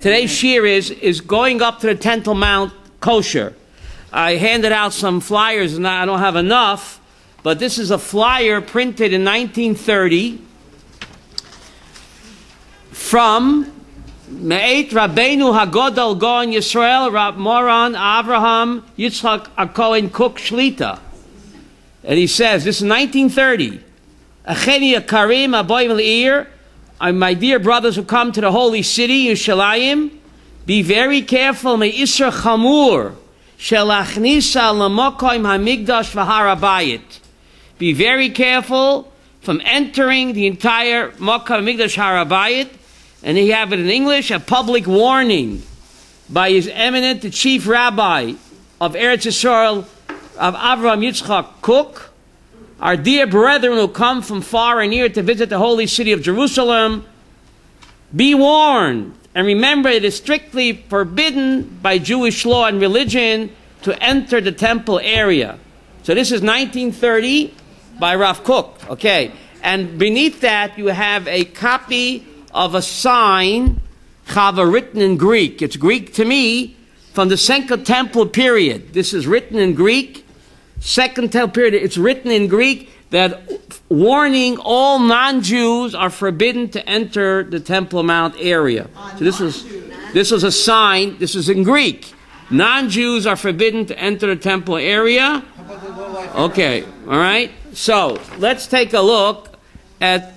Today's shir is going up to the Temple Mount Kosher. I handed out some flyers, and I don't have enough, but this is a flyer printed in 1930 from Me'et Rabbeinu Hagodol Gaon Yisrael Rab Moran Avraham Yitzchak Akohen Cook Shlita. And he says, this is 1930. Acheni Akarim Aboim Le'ir, my dear brothers who come to the holy city, Yerushalayim, be very careful. Me'isra Chamur Shelachnisa Lamokoim HaMikdash V'Har Habayit. Be very careful from entering the entire Mokom Mikdash Har Habayit. And he have it in English, a public warning by His Eminent, the Chief Rabbi of Eretz Yisrael, of Avraham Yitzchak Cook. Our dear brethren who come from far and near to visit the holy city of Jerusalem, be warned and remember it is strictly forbidden by Jewish law and religion to enter the temple area. So this is 1930 by Rav Cook, okay. And beneath that you have a copy of a sign, Chava, written in Greek. It's Greek to me from the Second Temple period. This is written in Greek. Second Temple period, it's written in Greek that warning all non-Jews are forbidden to enter the Temple Mount area. So this was a sign, this is in Greek. Non-Jews are forbidden to enter the temple area. Okay, all right. So let's take a look at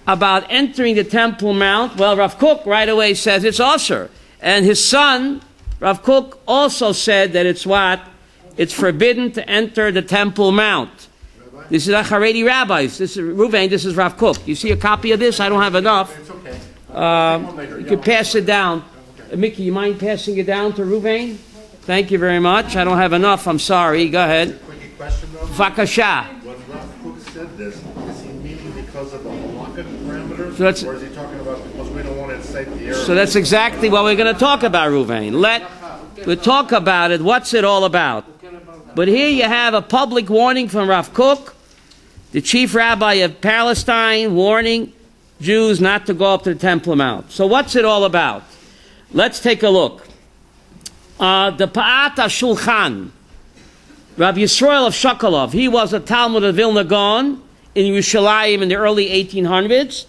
about entering the Temple Mount. Well, Rav Cook right away says it's Osher. And his son, Rav Cook, also said that it's what? It's forbidden to enter the Temple Mount. Rabbi? This is a Haredi rabbis. This is Ruvain. This is Rav Cook. You see a copy of this? I don't have enough. It's okay. You can pass it down. Mickey, you mind passing it down to Ruvain? Thank you very much. I don't have enough. I'm sorry. Go ahead. Quick question, though. Vakasha. When Rav Cook said this, is he meaning because of the halakha parameters, So or is he talking about because we don't want to incite the area? So that's exactly what we're going to talk about, Ruvain. We'll talk about it. What's it all about? But here you have a public warning from Rav Cook, the chief rabbi of Palestine, warning Jews not to go up to the Temple Mount. So what's it all about? Let's take a look. The Pa'at HaShulchan, Rabbi Yisrael of Shokolov, he was a Talmud of Vilna Gaon in Yerushalayim in the early 1800s.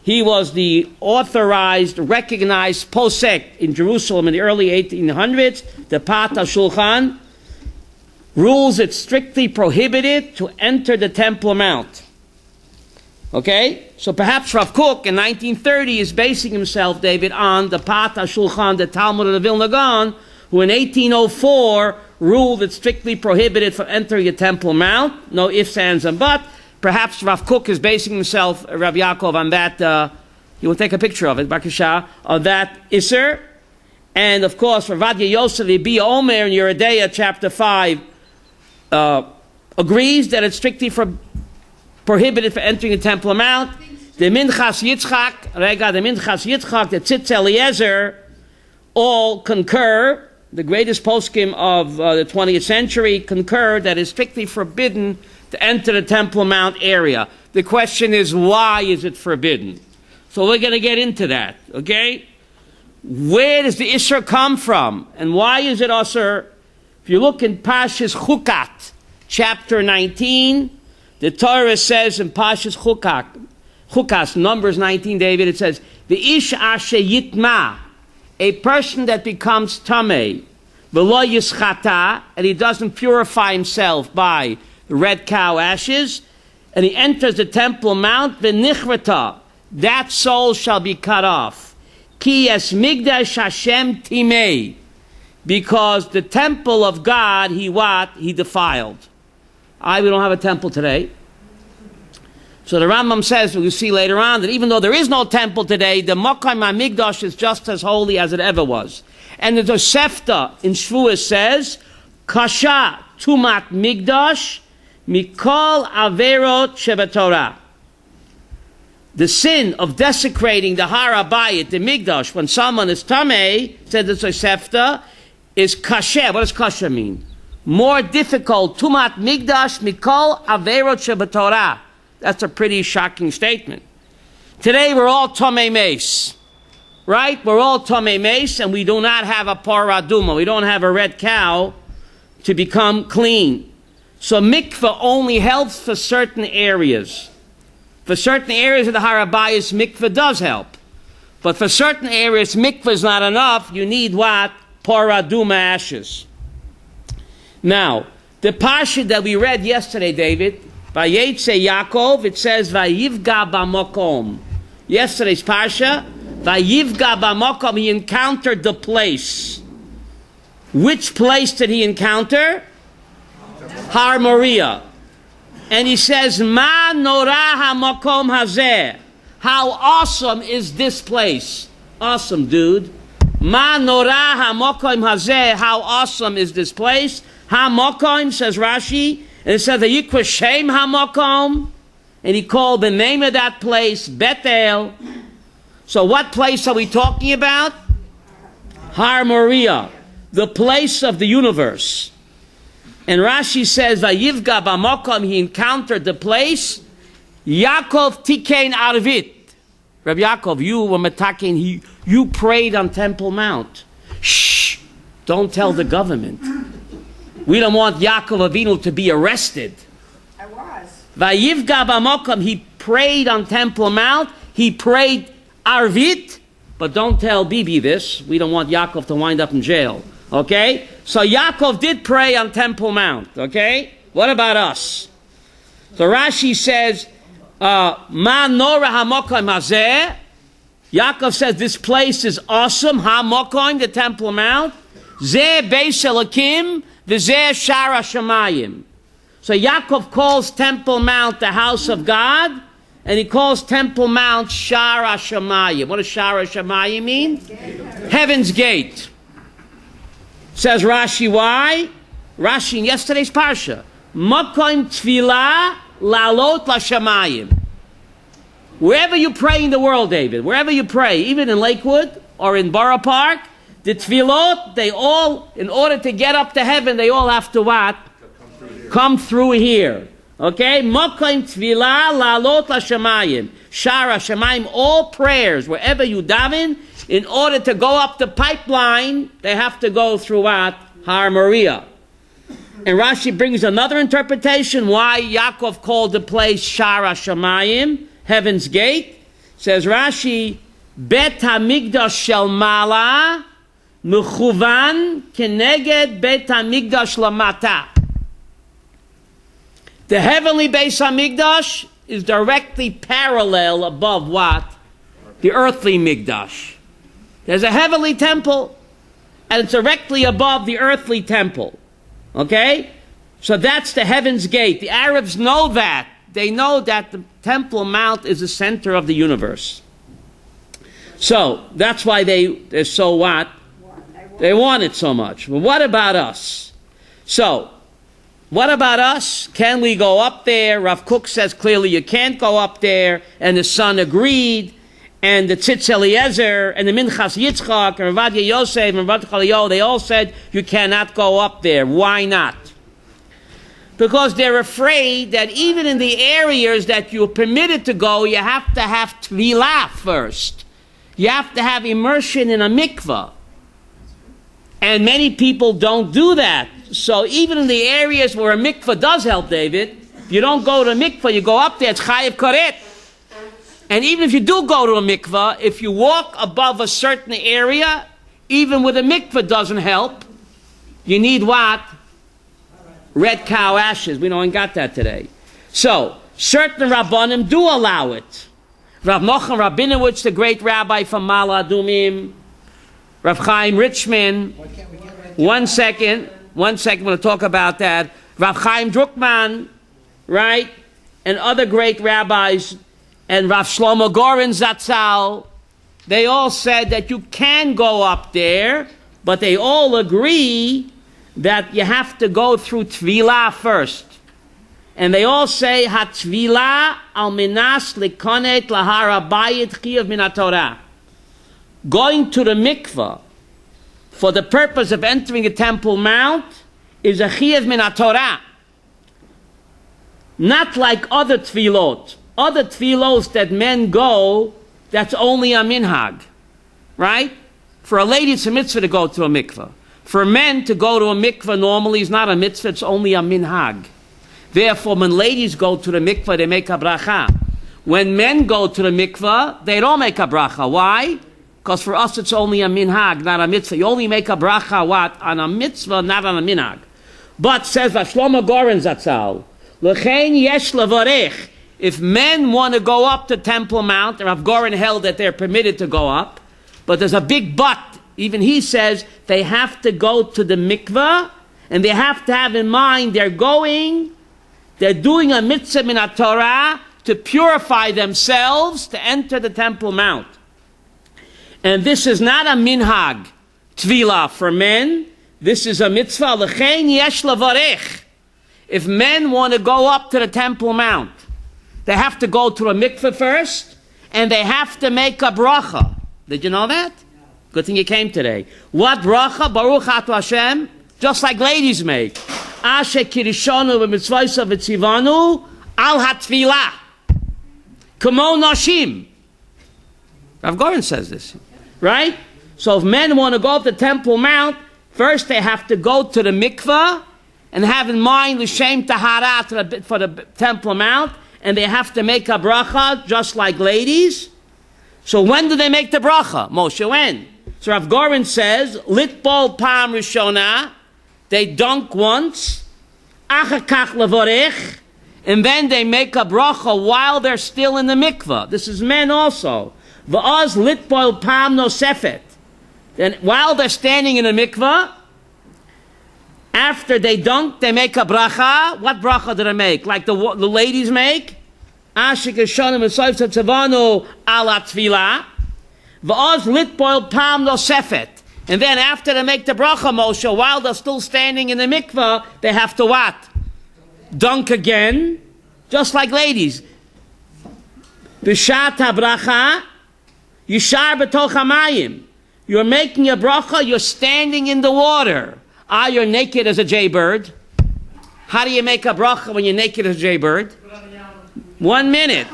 He was the authorized, recognized posek in Jerusalem in the early 1800s. The Pa'at HaShulchan rules it's strictly prohibited to enter the Temple Mount. Okay? So perhaps Rav Cook in 1930 is basing himself, David, on the Pa'at HaShulchan, the Talmud of the Vilna Gaon, who in 1804 ruled it strictly prohibited from entering a Temple Mount. No ifs, ands, and buts. Perhaps Rav Cook is basing himself, Rav Yaakov, on that, he will take a picture of it, Bakasha, of that Isser. And of course, Rav Adya Yosef, Ibi Omer in Yeridea, chapter 5, agrees that it's strictly prohibited for entering the Temple Mount. The Minchas Yitzchak, the Tzitz Eliezer, all concur. The greatest poskim of the 20th century concur that it's strictly forbidden to enter the Temple Mount area. The question is, why is it forbidden? So we're going to get into that, okay? Where does the Isser come from? And why is it Isser? If you look in Pashas Chukat, chapter 19, the Torah says in Pashas Chukas, Numbers 19, David, it says, the Ish Ashe Yitma, a person that becomes Tameh, V'lo Yischata, and he doesn't purify himself by the red cow ashes, and he enters the Temple Mount, V'nichrata, that soul shall be cut off. Ki es Migdash Hashem Timei, because the temple of God, he defiled. We don't have a temple today. So the Rambam says, we'll see later on, that even though there is no temple today, the Mokom HaMikdash is just as holy as it ever was. And the Tosefta in Shavuos says, Kasha Tumat Migdash Mikol Averot Shebetorah. The sin of desecrating the Har Habayit, the Migdash, when someone is Tameh, said the Tosefta, is Kasher. What does Kasher mean? More difficult. Tumat Migdash Mikol Averot Shebetorah. That's a pretty shocking statement. Today we're all Tomei Meis. right? We're all Tomei Meis, and we do not have a paraduma. We don't have a red cow to become clean. So mikveh only helps for certain areas. For certain areas of the Harabayas, mikveh does help. But for certain areas, mikveh is not enough. You need what? Paraduma ashes. Now, the parsha that we read yesterday, David, Vayetze Yaakov, it says, Vayivga b'makom. Yesterday's parsha, Vayivga b'makom, he encountered the place. Which place did he encounter? Har Moriah. And he says, Ma norah hamakom hazeh. How awesome is this place? Awesome, dude. Ma norah hamakom hazeh. How awesome is this place? Hamakom, says Rashi, and it says, Vayikra Shem hamakom, and he called the name of that place Bethel. So what place are we talking about? Har Moriah, the place of the universe. And Rashi says, Vayivga b'makom, he encountered the place. Yaakov tikein arvit. Rabbi Yaakov, you were metakein, you prayed on Temple Mount. Shh, don't tell the government. We don't want Yaakov Avinu to be arrested. I was. Vayivga b'makom, he prayed on Temple Mount. He prayed arvit, but don't tell Bibi this. We don't want Yaakov to wind up in jail. Okay? So Yaakov did pray on Temple Mount. Okay? What about us? So Rashi says, Ma nora hamokim hazeh. Yaakov says this place is awesome. Hamokim, the Temple Mount. Zeh beis Elokim, v'zeh shara shamayim. So Yaakov calls Temple Mount the house of God, and he calls Temple Mount Shara Shamayim. What does Shara Shamayim mean? Heaven's gate. Says Rashi, why? Rashi in yesterday's parsha. Makom tefillah lalot lashamayim. Wherever you pray in the world, David, wherever you pray, even in Lakewood or in Borough Park, the tefillot, they all, in order to get up to heaven, they all have to what? Come through here. Okay? Makom tefillah lalot lashamayim. Shara shamayim, all prayers, wherever you daven, in order to go up the pipeline, they have to go through what? Har Moriah. And Rashi brings another interpretation why Yaakov called the place Shara Shamayim, Heaven's Gate. Says Rashi, Bet HaMikdash Shel Mala Mechuvan Keneged Bet HaMikdash Lamata. The heavenly Beis HaMikdash is directly parallel above what? The earthly Mikdash. There's a heavenly temple, and it's directly above the earthly temple. Okay? So that's the Heaven's Gate. The Arabs know that. They know that the Temple Mount is the center of the universe. So, that's why they're so what? They want it so much. But what about us? So, what about us? Can we go up there? Rav Kook says clearly you can't go up there, and the son agreed. And the Tzitz Eliezer, and the Minchas Yitzchak, and Ravadia Yosef, and Rav Chaliyo, they all said, you cannot go up there. Why not? Because they're afraid that even in the areas that you're permitted to go, you have to have Tvilah first. You have to have immersion in a mikveh. And many people don't do that. So even in the areas where a mikveh does help, David, if you don't go to a mikveh, you go up there, it's chayiv karet. And even if you do go to a mikveh, if you walk above a certain area, even with a mikveh doesn't help. You need what? Red cow ashes. We don't got that today. So, certain Rabbanim do allow it. Rav Nochan Rabinowitz, the great rabbi from Mala Adumim, Rav Chaim Richman. One second, we're going to talk about that. Rav Chaim Druckman, right? And other great rabbis, and Rav Shlomo Goren Zatzal, they all said that you can go up there, but they all agree that you have to go through Tvilah first. And they all say, Ha-Tvilah al minas likonet lahar habayit chiyuv min haTorah. Going to the mikveh for the purpose of entering a Temple Mount is a chiyuv min haTorah. Not like other tefillot. Other tefillos that men go, that's only a minhag. right? For a lady, it's a mitzvah to go to a mikveh. For men to go to a mikveh normally is not a mitzvah, it's only a minhag. Therefore, when ladies go to the mikveh, they make a bracha. When men go to the mikveh, they don't make a bracha. Why? Because for us, it's only a minhag, not a mitzvah. You only make a bracha, what? On a mitzvah, not on a minhag. But, says Shlomo Goren Zatzal, L'chein yesh levarech. If men want to go up to Temple Mount, Rav Goren held that they're permitted to go up, but there's a big but. Even he says they have to go to the mikveh, and they have to have in mind they're doing a mitzvah min Torah to purify themselves to enter the Temple Mount. And this is not a minhag tefillah for men. This is a mitzvah. L'chein yesh levarech. If men want to go up to the Temple Mount, they have to go to a mikveh first, and they have to make a bracha. Did you know that? Good thing you came today. What bracha? Baruch Atu Hashem. Just like ladies make. Asher kirishonu v'mitzvaysa v'tzivanu al hatfilah. Kamo nashim. Rav Goren says this. Right? So if men want to go up the Temple Mount, first they have to go to the mikveh and have in mind l'shem tahara for the Temple Mount, and they have to make a bracha just like ladies. So when do they make the bracha? Moshe, when? So Rav Goren says, litbol pam rishona, they dunk once, achakach levorech, and then they make a bracha while they're still in the mikveh. This is men also. V'oz litbol pam nosefet. Then while they're standing in the mikveh, after they dunk, they make a bracha. What bracha do they make? Like the ladies make? Ashik Hashanim Esoyv Tzavanu ala Tfilah. V'oz litboil pam nosefet. And then after they make the bracha, Moshe, while they're still standing in the mikveh, they have to what? Dunk again. Just like ladies. B'shat ha-bracha, yishar b'toch hamayim. You're making a bracha, you're standing in the water. You're naked as a jaybird. How do you make a bracha when you're naked as a jaybird? 1 minute.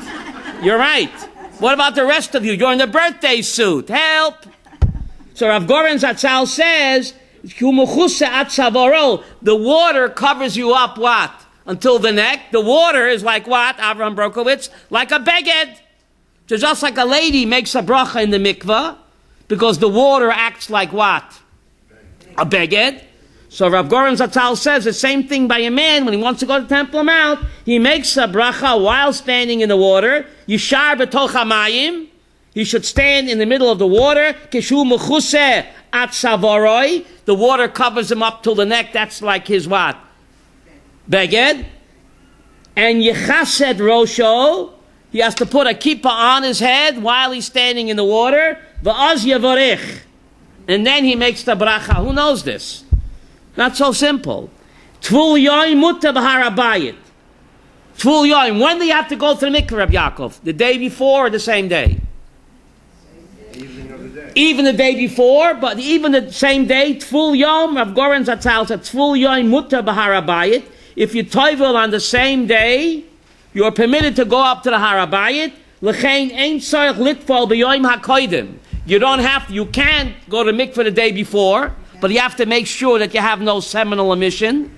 You're right. What about the rest of you? You're in the birthday suit. Help! So Rav Goren Zatzal says, the water covers you up what? Until the neck. The water is like what? Avraham Brokowitz? Like a beged. So just like a lady makes a bracha in the mikveh, because the water acts like what? A beged. So Rav Goren Zatzal says the same thing by a man when he wants to go to Temple Mount. He makes a bracha while standing in the water. Yishar b'toch hamayim. He should stand in the middle of the water. Kishu mechuseh at savoroi. The water covers him up till the neck. That's like his what? Beged. And yechased rosho. He has to put a kippah on his head while he's standing in the water. V'az yavorech. And then he makes the bracha. Who knows this? Not so simple. Tvul yoim muta b'harabayit. Tvul yoim. When do you have to go to the mikveh, Reb Yaakov? The day before or the same day? Evening of the day. Even the day before, but even the same day. Tvul yom. Rav Goren Zatzal said tvul yoim muta b'harabayit. If you toivel on the same day, you are permitted to go up to the harabayit. L'chein ein tzarich litfol b'yoim hakoidim. You don't have to. You can't go to mikveh the day before. But you have to make sure that you have no seminal emission.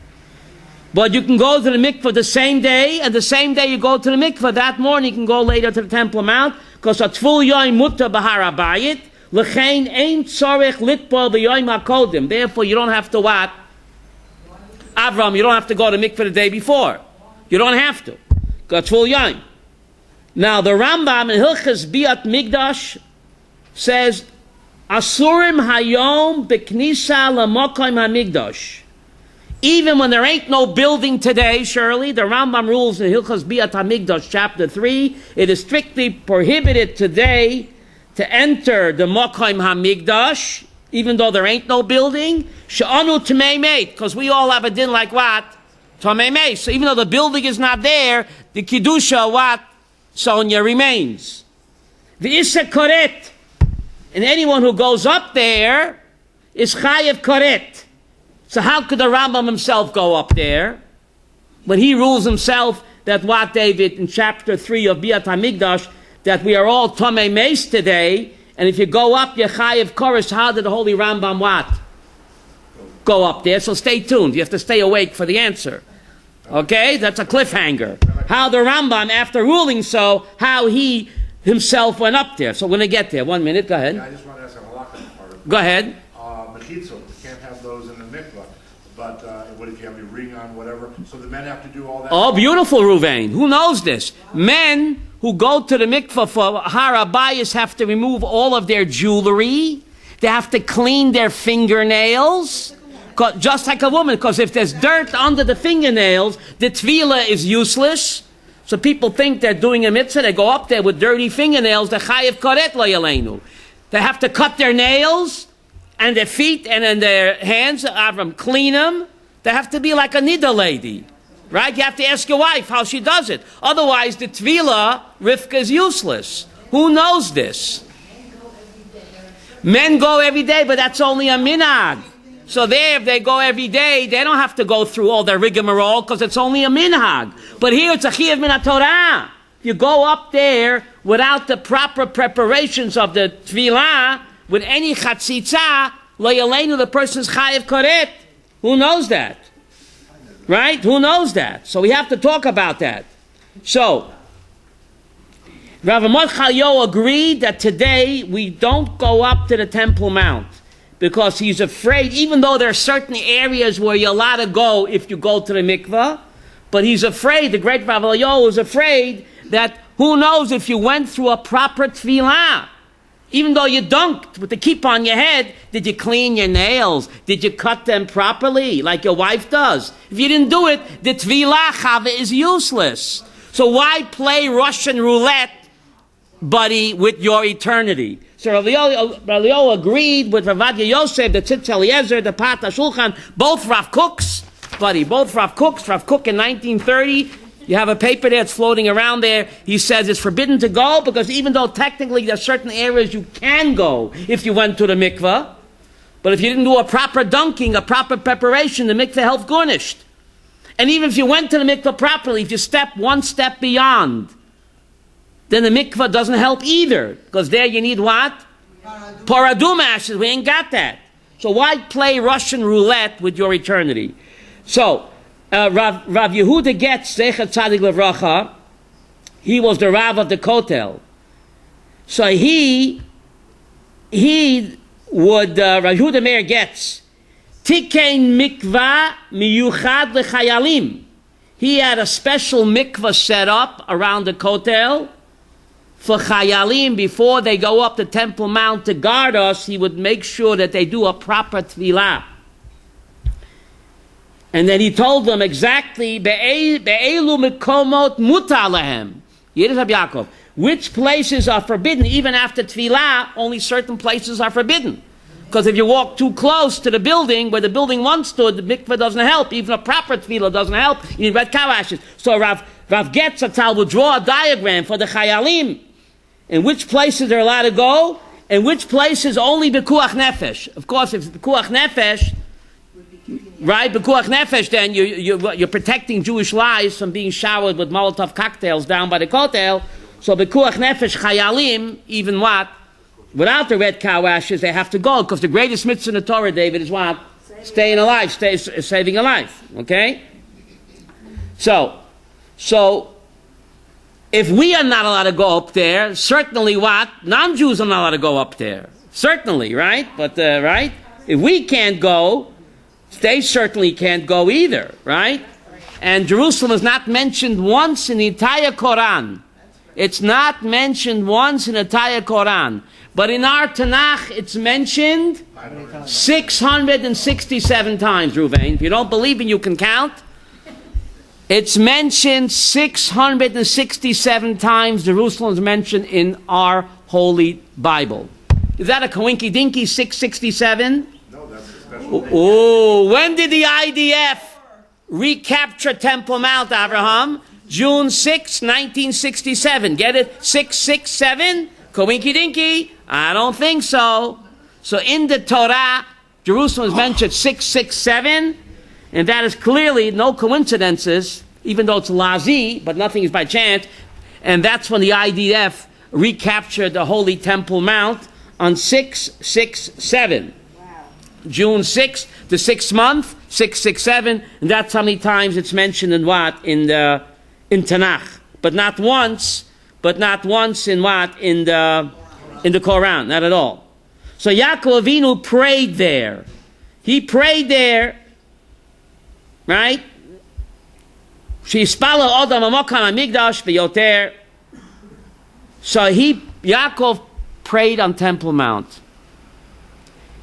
But you can go to the mikveh the same day, and the same day you go to the mikveh, that morning you can go later to the Temple Mount, because a tvul yoim muta b'harabayit, l'chein ein tzorech litbol b'yoim hakodim. Therefore, you don't have to what? Avram, you don't have to go to mikveh the day before. You don't have to. Got tvul yoim. Now, the Rambam in Hilchas Biat Migdash says, Asurim hayom beknisa lamokim hamigdash. Even when there ain't no building today, Shirley, the Rambam rules in Hilchas Biat HaMikdash, chapter 3, it is strictly prohibited today to enter the Mokim HaMikdash, even though there ain't no building. She'anu Tamei Meit, because we all have a din like what? Tamei Meit. So even though the building is not there, the Kiddusha, what? Sonia remains. The Issa Koret. And anyone who goes up there is Chayev Koret. So how could the Rambam himself go up there? When he rules himself that what, David, in chapter 3 of Biat HaMikdash, that we are all Tomei Meis today, And if you go up, you're chayiv koresh. How did the Holy Rambam what? Go up there. So stay tuned. You have to stay awake for the answer. Okay? That's a cliffhanger. How the Rambam, after ruling so, how he himself went up there. So we're going to get there. 1 minute. Go ahead. Yeah, I just want to ask a halakha part of it. Go ahead. Mechitzot, you can't have those in the mikvah. But what if you have your ring on, whatever? So the men have to do all that? Oh, beautiful, Ruvain. Who knows this? Men who go to the mikvah for harabayas have to remove all of their jewelry. They have to clean their fingernails. Just like a woman, because if there's dirt under the fingernails, the tvila is useless. So people think they're doing a mitzvah. They go up there with dirty fingernails. They chayiv karet lo yaleinu. They have to cut their nails and their feet and then their hands. Avram, clean them. They have to be like a nida lady, right? You have to ask your wife how she does it. Otherwise, the tvila rifka is useless. Who knows this? Men go every day, but that's only a minhag. So there, if they go every day, they don't have to go through all their rigmarole because it's only a minhag. But here it's a chiyuv min haTorah. You go up there without the proper preparations of the tefillah, with any chatzitza, lo yaleinu, the person's chayiv koret. Who knows that? Right? Who knows that? So we have to talk about that. So, Rav Amod Chalyo agreed that today we don't go up to the Temple Mount. Because he's afraid, even though there are certain areas where you're allowed to go if you go to the mikveh, but he's afraid, the great Rav Elio is afraid that who knows if you went through a proper tefillah. Even though you dunked with the kippah on your head, did you clean your nails? Did you cut them properly like your wife does? If you didn't do it, the tefillah chava is useless. So why play Russian roulette, buddy, with your eternity? So Rav Elio agreed with Rav Adya Yosef, the Tzitz Eliezer, the Pat HaShulchan, both Rav Cooks, buddy, both Rav Cooks. Rav Cook in 1930, you have a paper there, it's floating around there. He says it's forbidden to go because even though technically there are certain areas you can go if you went to the mikveh, but if you didn't do a proper dunking, a proper preparation, the mikveh helped garnished. And even if you went to the mikveh properly, if you step one step beyond, then the mikveh doesn't help either. Because there you need what? Paradum ashes. We ain't got that. So why play Russian roulette with your eternity? So, Rav Yehuda Getz, Zecher Tzadik Levracha, he was the Rav of the Kotel. So he would, Rav Yehuda Meir Getz, Tikein mikvah miyuchad lechayalim. He had a special mikvah set up around the Kotel, for Chayalim, before they go up the Temple Mount to guard us, he would make sure that they do a proper tefillah. And then he told them exactly, Be'elu mikomot mutar lehem. Yiddish Rabbi Yaakov. Which places are forbidden? Even after tefillah, only certain places are forbidden. Because if you walk too close to the building, where the building once stood, the mikveh doesn't help. Even a proper tefillah doesn't help. You need red cow ashes. So Rav Getz Atal will draw a diagram for the Chayalim, in which places they're allowed to go, and which places only bekuach nefesh. Of course, if it's bekuach nefesh, right, bekuach nefesh, then you're protecting Jewish lives from being showered with Molotov cocktails down by the Kotel. So bekuach nefesh, chayalim, even what? Without the red cow ashes, they have to go, because the greatest mitzvah in the Torah, David, is what? Staying alive, saving a life. Okay? So, if we are not allowed to go up there, certainly what? Non-Jews are not allowed to go up there. Certainly, right? But, right? If we can't go, they certainly can't go either, right? And Jerusalem is not mentioned once in the entire Quran. It's not mentioned once in the entire Quran. But in our Tanakh, it's mentioned 667 times, Ruvain. If you don't believe me, you can count. It's mentioned 667 times. Jerusalem is mentioned in our Holy Bible. Is that a coinky dinky 667? No, that's a special. Oh, when did the IDF recapture Temple Mount, Abraham? June 6, 1967. Get it? 667? Coinky dinky? I don't think so. So in the Torah, Jerusalem is mentioned 667. And that is clearly no coincidences, even though it's lazi, but nothing is by chance. And that's when the IDF recaptured the Holy Temple Mount on 667. Wow. June 6th, the 6th month, 667, and that's how many times it's mentioned in what? In Tanakh. But not once in what? In the Quran, not at all. So Yaakov Avinu prayed there. He prayed there, right? Shispala Odam Amokam Amigdash B'yoter. So Yaakov prayed on Temple Mount.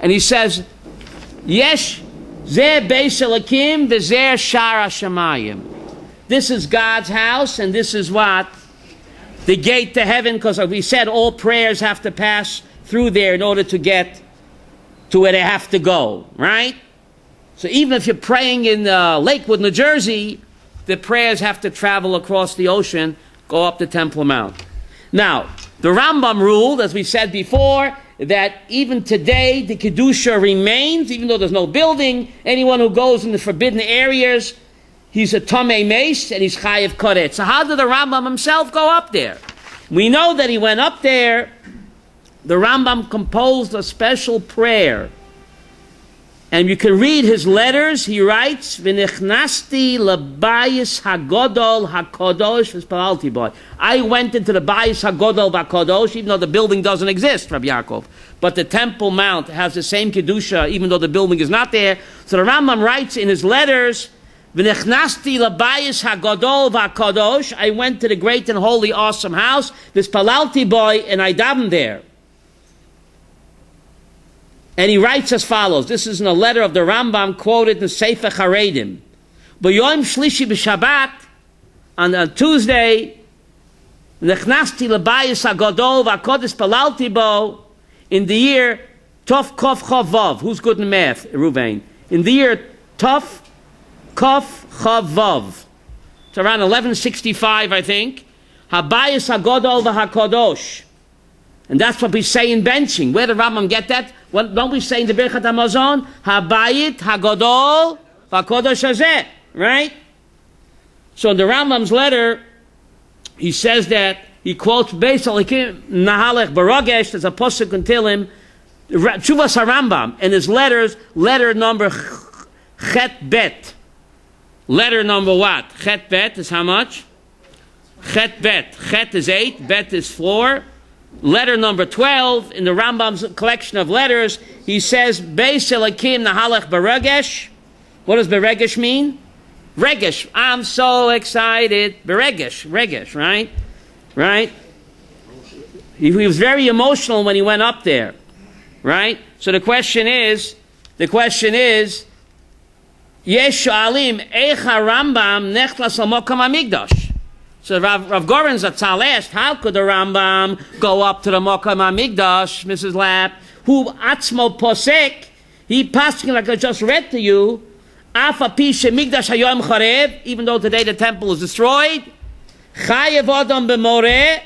And he says, Yesh Zeh Beis Elokim V'Zeh Shara Shamayim. This is God's house, and this is what? The gate to heaven, because we said all prayers have to pass through there in order to get to where they have to go, right? So even if you're praying in Lakewood, New Jersey, the prayers have to travel across the ocean, go up the Temple Mount. Now, the Rambam ruled, as we said before, that even today the Kedusha remains, even though there's no building. Anyone who goes in the forbidden areas, he's a Tomei Meis and he's Chayev Koret. So how did the Rambam himself go up there? We know that he went up there. The Rambam composed a special prayer. And you can read his letters. He writes, V'nichnasti l'bayis hagodol hakodosh v'spalti boy. I went into the bayis hagodol v'hakodosh, even though the building doesn't exist, Rabbi Yaakov. But the Temple Mount has the same Kedusha, even though the building is not there. So the Rambam writes in his letters, V'nichnasti l'bayis hagodol v'hakodosh. I went to the great and holy, awesome house, v'spalti boy, and I davened there. And he writes as follows. This is in a letter of the Rambam quoted in Sefer Charedim. B'yom shlishi b'Shabbat, on Tuesday, nechnasti l'bayis hagodol v'hakodesh palalti bo, in the year Tov Kof Chavav. Who's good in math? Ruvain. In the year Tov Kof Chavav. It's around 1165, I think. Habayis hagodol v'hakodosh. And that's what we say in benching. Where did Rambam get that? Don't we say in the Birchat HaMazon, Habayit Hagodol V'Hakodosh Hazeh, right? So in the Rambam's letter, he says that, he quotes Beis Elokim Nahalech Baragesh, there's a posuk in Tehillim, Tshuvas HaRambam, and his letters, letter number Chet Bet. Letter number what? Chet Bet is how much? Chet Bet. Chet is 8, Bet is 4. Letter number 12, in the Rambam's collection of letters, he says, Beis Elokim Nahalech Beregesh. What does Beregesh mean? Regesh. I'm so excited. Beregesh. Regesh, right? Right? He was very emotional when he went up there. Right? So the question is, Yesh Shoalim Eich HaRambam Nechlas L'Mokam HaMikdash. So Rav Goren Zatzal asked, how could the Rambam go up to the Mokam HaMikdash, Mrs. Lapp, who Atzmo Posek, he passing like I just read to you, Afa Pishe Mikdash Hayom Charev, even though today the temple is destroyed, Chayev Adam B'moreh,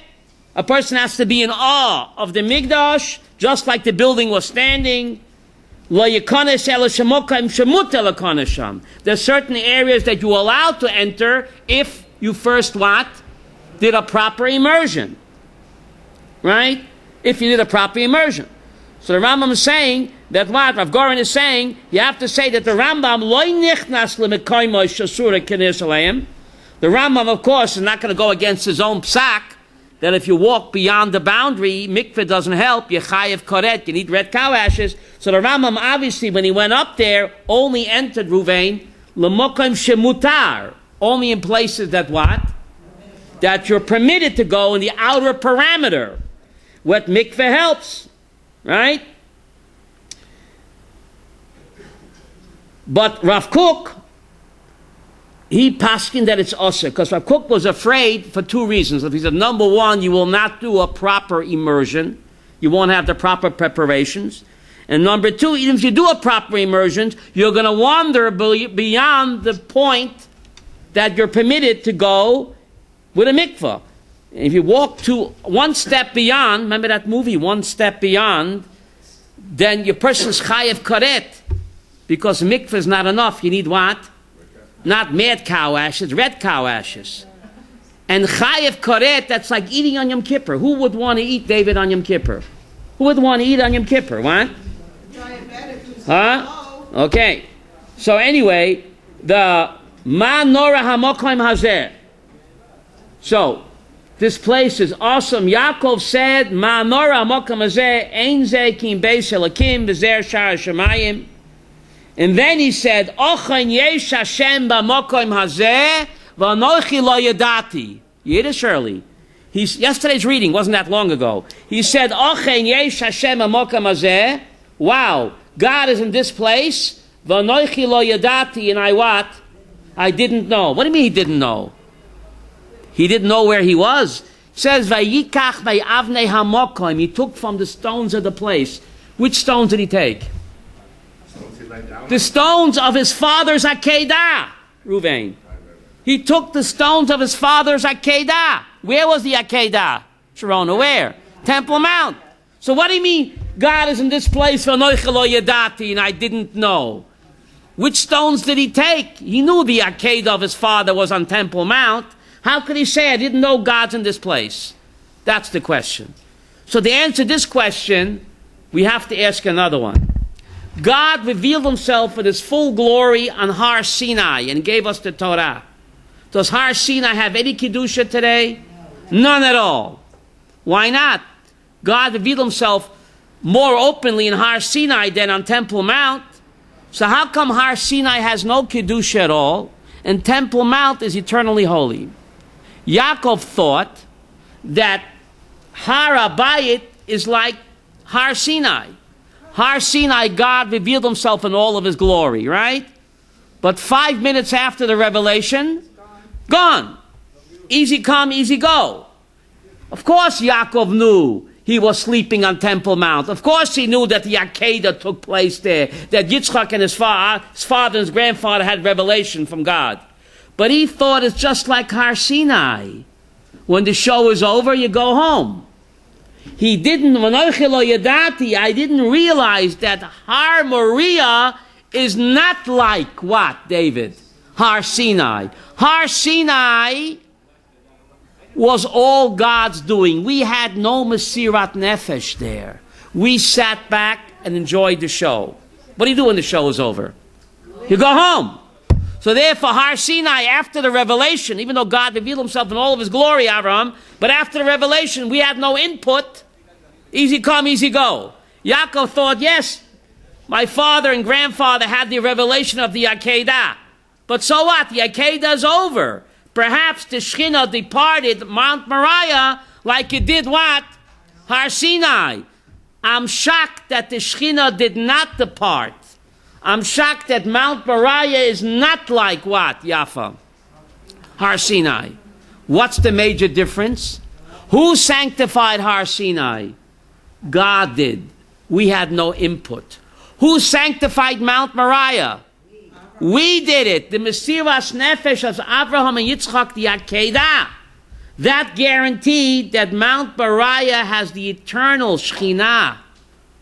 a person has to be in awe of the Mikdash, just like the building was standing. Lo Yikonesh Ela Shemokam Shemut Ela Konesham. There are certain areas that you're allowed to enter if you first what? Did a proper immersion. Right? If you did a proper immersion. So the Rambam is saying that what? Rav Goren is saying, you have to say that the Rambam loy nichnas lemekoymo shasura kenis aleim. The Rambam, of course, is not going to go against his own psak, that if you walk beyond the boundary, mikveh doesn't help, you chayev koret, you need red cow ashes. So the Rambam, obviously, when he went up there, only entered Ruvain, lemokom shemutar, only in places that what? That you're permitted to go in the outer parameter. What mikveh helps. Right? But Rav Kook, he paskined that it's osir, because Rav Kook was afraid for two reasons. He said, number one, you will not do a proper immersion. You won't have the proper preparations. And number two, even if you do a proper immersion, you're going to wander beyond the point that you're permitted to go with a mikvah. If you walk to one step beyond, remember that movie, One Step Beyond, then your person's chayev karet, because mikvah is not enough. You need what? Not mad cow ashes, red cow ashes. And chayev karet, that's like eating on Yom Kippur. Who would want to eat, David, on Yom Kippur? Who Who would want to eat on Yom Kippur? What? Huh? Okay. So anyway, the Ma Nora Hamokim Hazeh. So this place is awesome. Yaakov said, Ma Nora Hamokim Hazeh Ein Zeh Kim Beis Elakim B'Zer Shar Shemayim. And then he said, Ochen Yesh Hashem B'Mokim Hazeh V'Anochi Lo Yadati. Yiddish early. Yesterday's reading wasn't that long ago. He said, Ochen Yesh Hashem B'Mokim Hazeh. Wow, God is in this place. V'Anochi Lo Yadati. And I what? I didn't know. What do you mean he didn't know? He didn't know where he was. It says, Vayikach Vayavnei Hamokim. He took from the stones of the place. Which stones did he take? The stones of his father's Akedah, Ruvain. He took the stones of his father's Akedah. Where was the Akedah? Sharona, where? Temple Mount. So what do you mean, God is in this place, V'Anochi Lo Yadati, and I didn't know? Which stones did he take? He knew the Akedah of his father was on Temple Mount. How could he say, I didn't know God's in this place? That's the question. So to answer this question, we have to ask another one. God revealed himself in his full glory on Har Sinai and gave us the Torah. Does Har Sinai have any Kedusha today? None at all. Why not? God revealed himself more openly in Har Sinai than on Temple Mount. So how come Har Sinai has no Kedusha at all and Temple Mount is eternally holy? Yaakov thought that Har Abayit is like Har Sinai. Har Sinai, God revealed himself in all of his glory, right? But 5 minutes after the revelation, gone. Easy come, easy go. Of course Yaakov knew he was sleeping on Temple Mount. Of course he knew that the Akedah took place there, that Yitzchak and his father and his grandfather had revelation from God. But he thought it's just like Har Sinai. When the show is over, you go home. He didn't, I didn't realize that Har Moriah is not like what, David? Har Sinai. Har Sinai was all God's doing. We had no Mesirat Nefesh there. We sat back and enjoyed the show. What do you do when the show is over? You go home. So therefore, Har Sinai, after the revelation, even though God revealed himself in all of his glory, Abraham, but after the revelation, we had no input. Easy come, easy go. Yaakov thought, yes, my father and grandfather had the revelation of the Akedah. But so what? The Akedah is over. Perhaps the Shekhinah departed Mount Moriah like it did what? Har Sinai. I'm shocked that the Shekhinah did not depart. I'm shocked that Mount Moriah is not like what, Yafa? Har Sinai. What's the major difference? Who sanctified Har Sinai? God did. We had no input. Who sanctified Mount Moriah? We did it. The Mesiras Nefesh of Abraham and Yitzchak, the Akedah. That guaranteed that Mount Moriah has the eternal Shekhinah.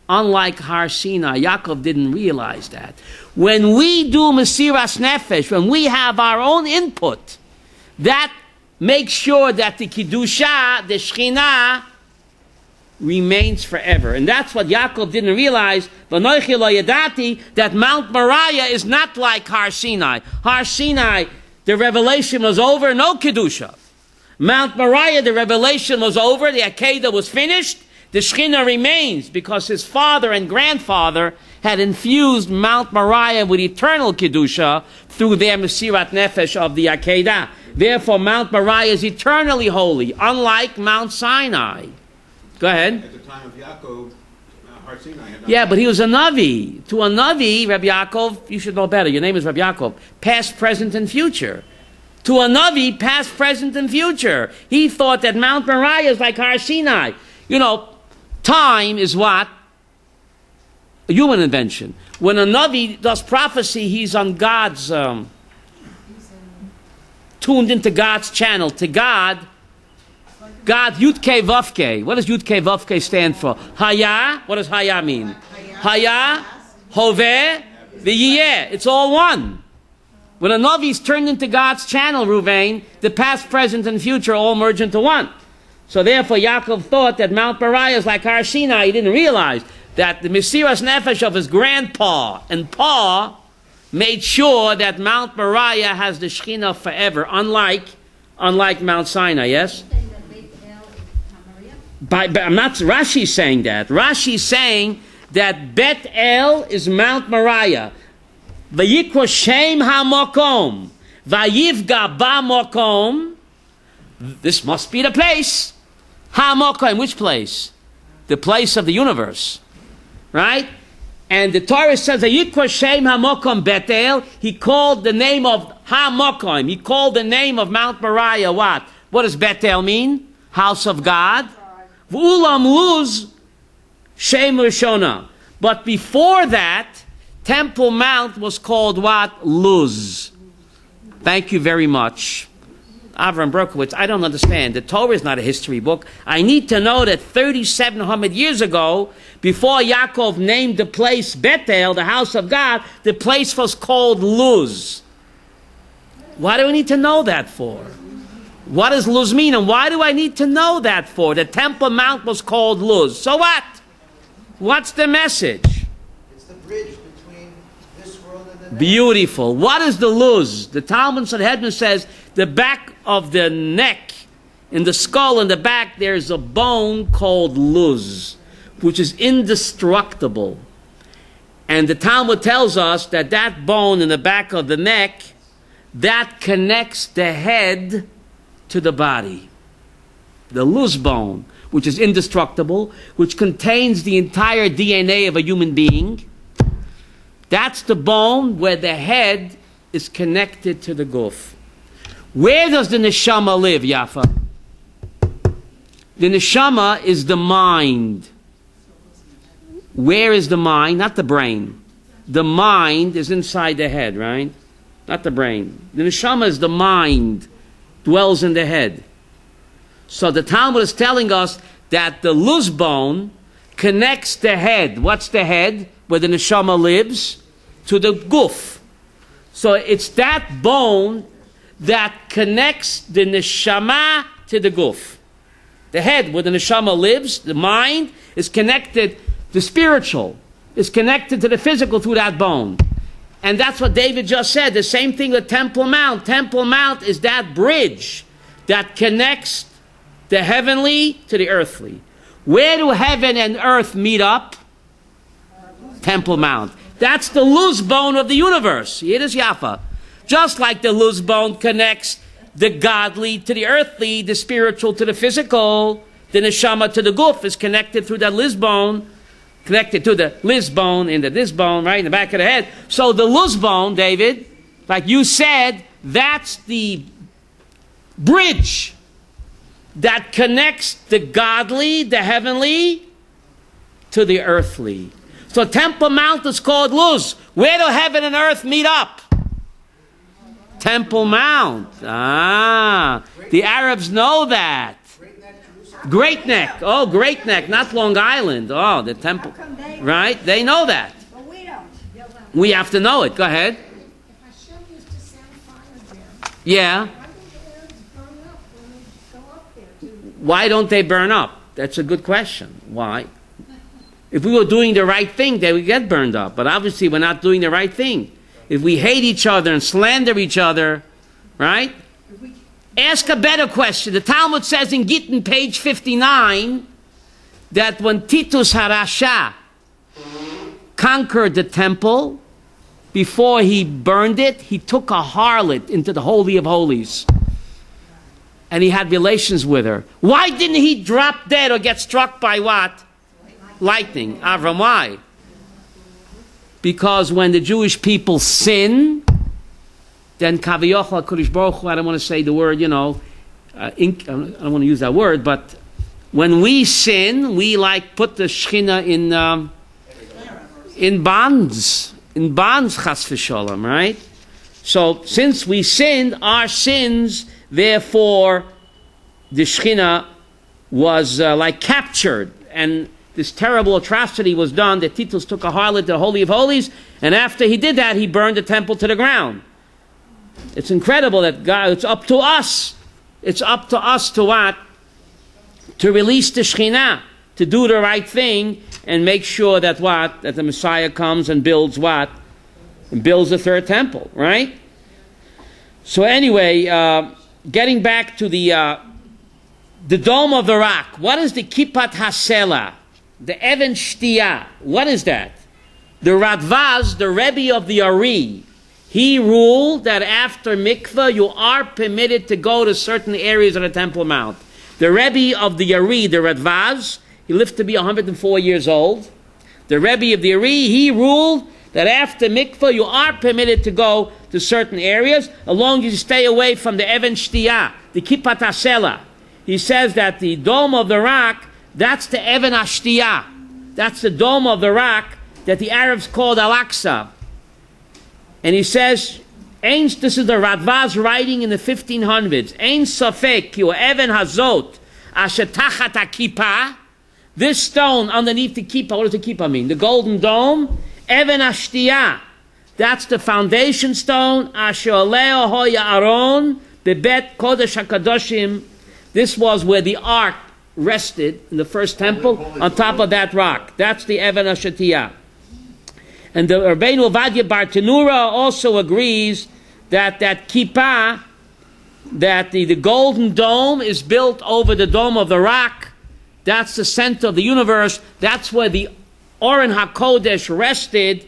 Unlike Har Sinai, Yaakov didn't realize that. When we do Mesiras Nefesh, when we have our own input, that makes sure that the Kedusha, the Shekhinah, remains forever. And that's what Yaakov didn't realize, V'Anochi Lo Yadati, that Mount Moriah is not like Har Sinai. Har Sinai, the revelation was over, no Kedusha. Mount Moriah, the revelation was over, the Akedah was finished, the Shekhinah remains because his father and grandfather had infused Mount Moriah with eternal Kedusha through their Mesirat Nefesh of the Akedah. Therefore, Mount Moriah is eternally holy, unlike Mount Sinai. Go ahead. At the time of Yaakov, Har Sinai had not. Yeah, but he was a Navi. To a Navi, Rabbi Yaakov, you should know better. Your name is Rabbi Yaakov. Past, present, and future. To a Navi, past, present, and future. He thought that Mount Moriah is like Har Sinai. You know, time is what? A human invention. When a Navi does prophecy, he's on God's, tuned into God's channel. To God, Yud-Kei Vav-Kei. What does Yud-Kei Vav-Kei stand for? Haya. What does Haya mean? Haya, Hoveh, V'Yiyeh. It's all one. When a Navi is turned into God's channel, Ruvain, the past, present, and future all merge into one. So therefore Yaakov thought that Mount Moriah is like Har Sinai. He didn't realize that the Mesiras Nefesh of his grandpa and pa made sure that Mount Moriah has the Shekhinah forever, unlike Mount Sinai, yes? I'm not Rashi saying that. Rashi's saying that Bet El is Mount Moriah. Vayikra Shem HaMokom. Vayivga Ba-Mokom. This must be the place. HaMokom, which place? The place of the universe. Right? And the Torah says, Vayikra Shem HaMokom Bet El. He called the name of HaMokom. He called the name of Mount Moriah what? What does Bet El mean? House of God. V'ulam Luz Shem Rishona. But before that, Temple Mount was called what? Luz. Thank you very much. Avram Berkowitz, I don't understand. The Torah is not a history book. I need to know that 3,700 years ago, before Yaakov named the place Bethel, the house of God, the place was called Luz. Why do we need to know that for? What does Luz mean, and why do I need to know that for? The Temple Mount was called Luz. So what? What's the message? It's the bridge between this world and the next. Beautiful. What is the Luz? The Talmud Sanhedrin says the back of the neck, in the skull in the back, there's a bone called Luz, which is indestructible. And the Talmud tells us that that bone in the back of the neck, that connects the head to the body. The Luz bone, which is indestructible, which contains the entire DNA of a human being. That's the bone where the head is connected to the guf. Where does the neshama live, Yafa? The neshama is the mind. Where is the mind? Not the brain. The mind is inside the head, right? Not the brain. The neshama is the mind, dwells in the head. So the Talmud is telling us that the Luz bone connects the head. What's the head? Where the neshama lives, to the guf. So it's that bone that connects the neshama to the guf. The head, where the neshama lives, the mind, is connected, the spiritual is connected to the physical through that bone. And that's what David just said. The same thing with Temple Mount. Temple Mount is that bridge that connects the heavenly to the earthly. Where do heaven and earth meet up? Temple Mount. That's the Luz bone of the universe. Here it is, Yafa. Just like the Luz bone connects the godly to the earthly, the spiritual to the physical, the neshama to the guf is connected through that Luz bone, connected to the Liz bone in the this bone, right in the back of the head. So the Luz bone, David, like you said, that's the bridge that connects the godly, the heavenly, to the earthly. So Temple Mount is called Luz. Where do heaven and earth meet up? Temple Mount. Ah, the Arabs know that. Great Neck. Oh, Great Neck, not Long Island. Oh, the temple. Right? They know that. But we don't. We have to know it. Go ahead. If Hashem used to send fire there, Yeah. why don't the Arabs burn up when Why don't they burn up? they go up there? That's a good question. Why? If we were doing the right thing, they would get burned up. But obviously, we're not doing the right thing. If we hate each other and slander each other, right? Ask a better question. The Talmud says in Gittin, page 59, that when Titus HaRasha conquered the temple, before he burned it, he took a harlot into the Holy of Holies. And he had relations with her. Why didn't he drop dead or get struck by what? Lightning. Avram, why? Because when the Jewish people sin, then Kaviyachal Kodesh Baruch Hu, I don't want to say the word, I don't want to use that word, but when we sin, we like put the Shekhinah in bonds, chas v'sholem, right? So since we sinned, our sins, therefore, the Shekhinah was like captured, and this terrible atrocity was done. That Titus took a harlot to the Holy of Holies, and after he did that, he burned the temple to the ground. It's incredible that God, it's up to us. It's up to us to what? to release the Shekhinah, to do the right thing and make sure that what? That the Messiah comes and builds what? And builds the third temple, right? So anyway, getting back to the Dome of the Rock. What is the Kippat HaSela? The Even Shtiyah. What is that? The Radvaz, the Rebbe of the Ari, he ruled that after mikveh you are permitted to go to certain areas of the Temple Mount. The Rebbe of the Ari, the Radvaz, he lived to be 104 years old. The Rebbe of the Ari, he ruled that after mikveh you are permitted to go to certain areas, as long as you stay away from the Even Shtiyah, the Kippat HaSela. He says that the Dome of the Rock, that's the Even HaShtiyah. That's the Dome of the Rock that the Arabs called Al-Aqsa. And he says, this is the Radvaz writing in the 1500s. Ein safek ki even hazot asher tachat ha-kippah. This stone underneath the kippah, what does the kippah mean? The golden dome. Even hashtiyah. That's the foundation stone. Asher oleo hoya aron bebet kodesh hakadoshim. This was where the ark rested in the first temple, on top of that rock. That's the Even hashtiyah. And the Rabbeinu Ovadia Bar Tenura also agrees that kippah, that the golden dome is built over the Dome of the Rock. That's the center of the universe. That's where the Oren HaKodesh rested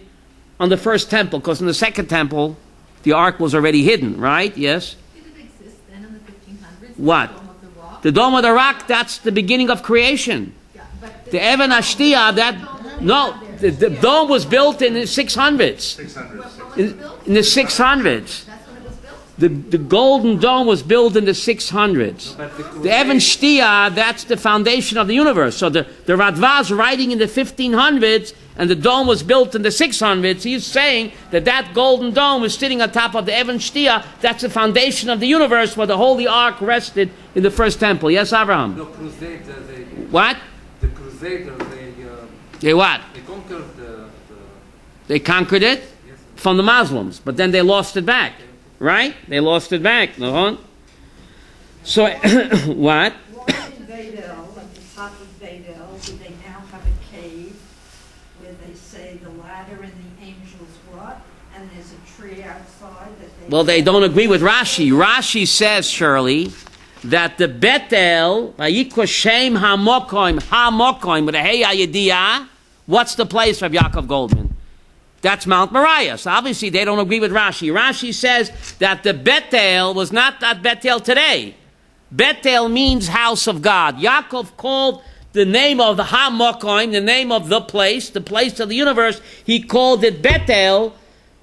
on the first temple, because in the second temple, the ark was already hidden, right? Yes? Did it exist then in the 1500s? What? The Dome of the Rock? The Dome of the Rock, that's the beginning of creation. Yeah, but The Even Hashtiyah, the dome was built in the 600s. 600. In the 600s. that's when it was built? The golden dome was built in the 600s. The Even Shtiyah, that's the foundation of the universe. So the Radvaz writing in the 1500s, and the dome was built in the 600s, he's saying that golden dome is sitting on top of the Even Shtiyah. That's the foundation of the universe where the Holy Ark rested in the first temple. Yes, Abraham? The Crusades, What? the Crusaders, They what? they conquered They conquered it yes. from the Muslims, but then they lost it back. Right? They lost it back. No? So, what? Why in Vadel, at the top of Vadel, do they now have a cave where they say the ladder and the angels what? And there's a tree outside that they... Well, they don't agree with Rashi. Rashi says, Shirley, that the Betel, Vayikra Shem HaMokoim, with a Hey Ayediyah, what's the place of Yaakov Goldman? That's Mount Moriah. So obviously they don't agree with Rashi. Rashi says that the Betel was not that Betel today. Betel means house of God. Yaakov called the name of the HaMokoim, the name of the place of the universe, he called it Betel,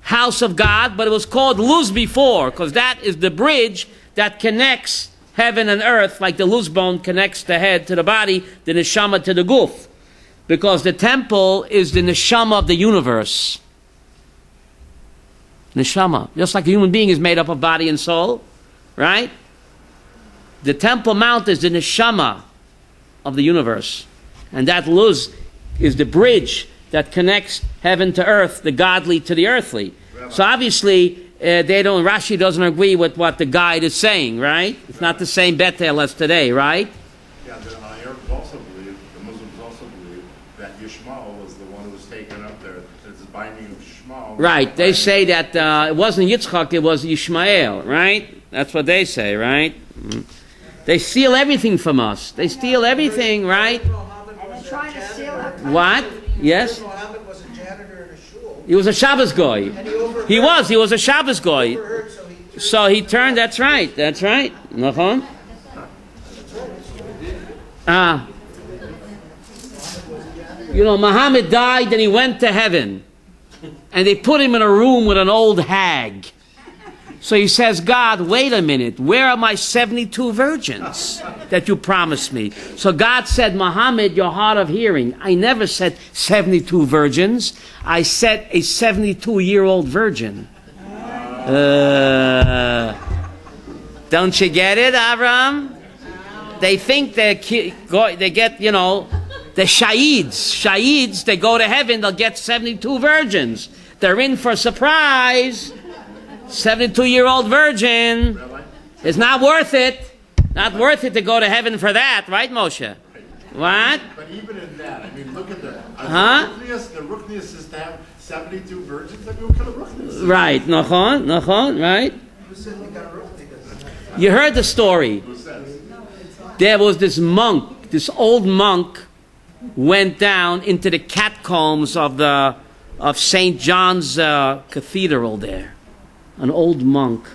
house of God, but it was called Luz before, because that is the bridge that connects heaven and earth, like the Luz bone connects the head to the body, the neshama to the guf. Because the temple is the neshama of the universe. Neshama. Just like a human being is made up of body and soul, right? The Temple Mount is the neshama of the universe. And that Luz is the bridge that connects heaven to earth, the godly to the earthly. Rabbi. So obviously, Rashi doesn't agree with what the guide is saying, right? It's not the same Bethel as today, right? Yeah, the Arabs also believe, the Muslims also believe, that Yishmael was the one who was taken up there. It's the binding of Yishmael. Right. They say that it wasn't Yitzchak, it was Ishmael, right? That's what they say, right? Mm. They steal everything from us. They steal everything, right? And they're trying to steal our country. What? Yes? Muhammad was a janitor in a shul. He was a Shabbos goy. And he overheard. He was a Shabbos goy. Overheard, so he So he turned, that's right. Nachon? Muhammad died and he went to heaven. And they put him in a room with an old hag. So he says, God, wait a minute. Where are my 72 virgins that you promised me? So God said, Muhammad, you're hard of hearing. I never said 72 virgins. I said a 72-year-old virgin. Don't you get it, Avram? They think they get, the shaheeds, they go to heaven, they'll get 72 virgins. They're in for a surprise. 72-year-old virgin. It's not worth it. Not worth it to go to heaven for that, right, Moshe? What? But even in that, I mean, look at the Huh? the Ruchnius is to have 72 virgins. I mean, what kind of Ruchnius? Right, nachon, right? Who said we got Ruchnius? You heard the story. Who says? There was this monk, this old monk, went down into the catacombs of St. John's Cathedral there. An old monk.